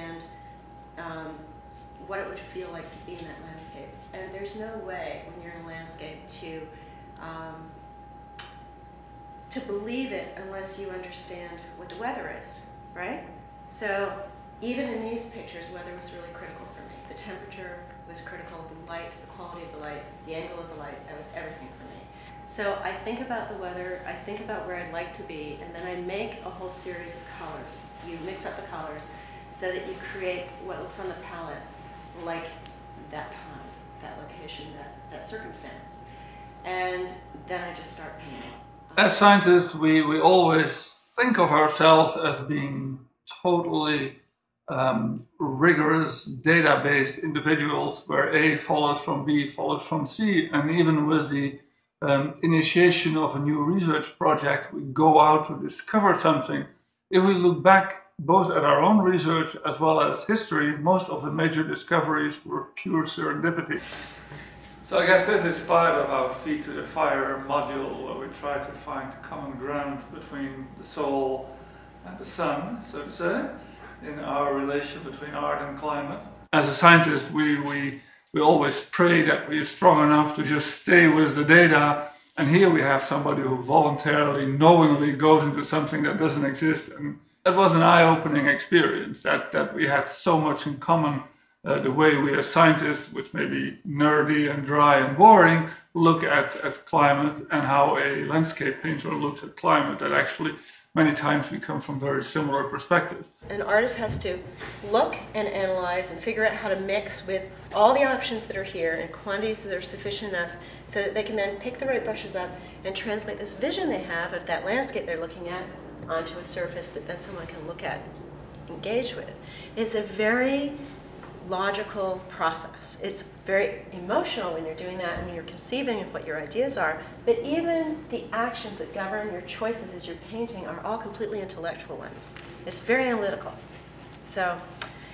understand what it would feel like to be in that landscape. And there's no way when you're in a landscape to believe it unless you understand what the weather is, right? So even in these pictures, weather was really critical for me. The temperature was critical, the light, the quality of the light, the angle of the light, that was everything for me. So I think about the weather, I think about where I'd like to be, and then I make a whole series of colors. You mix up the colors so that you create what looks on the palette like that time, that location, that circumstance. And then I just start painting. As scientists, we always think of ourselves as being totally rigorous, data-based individuals where A follows from B, follows from C, and even with the initiation of a new research project, we go out to discover something. If we look back both at our own research as well as history, most of the major discoveries were pure serendipity. So I guess this is part of our Feet to the Fire module, where we try to find common ground between the soul and the sun, so to say, in our relation between art and climate. As a scientist, we always pray that we are strong enough to just stay with the data, and here we have somebody who voluntarily, knowingly goes into something that doesn't exist. And that was an eye-opening experience, that we had so much in common. The way we as scientists, which may be nerdy and dry and boring, look at climate, and how a landscape painter looks at climate, that actually many times we come from very similar perspectives. An artist has to look and analyze and figure out how to mix with all the options that are here in quantities that are sufficient enough so that they can then pick the right brushes up and translate this vision they have of that landscape they're looking at onto a surface that then someone can look at, engage with. It's a very logical process. It's very emotional when you're doing that and when you're conceiving of what your ideas are, but even the actions that govern your choices as you're painting are all completely intellectual ones. It's very analytical. So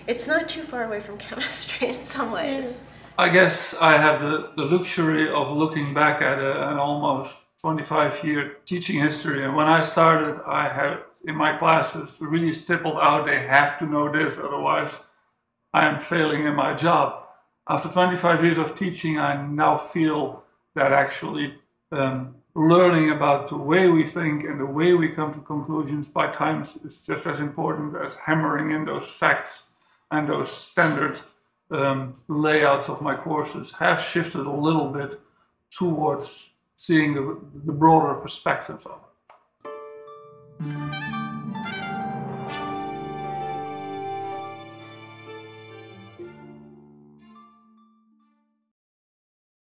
it's not too far away from chemistry in some ways. I guess I have the luxury of looking back at an almost 25-year teaching history, and when I started, I had in my classes really stippled out they have to know this, otherwise I am failing in my job. After 25 years of teaching, I now feel that actually learning about the way we think and the way we come to conclusions by times is just as important as hammering in those facts. And those standard layouts of my courses have shifted a little bit towards seeing the broader perspective of it.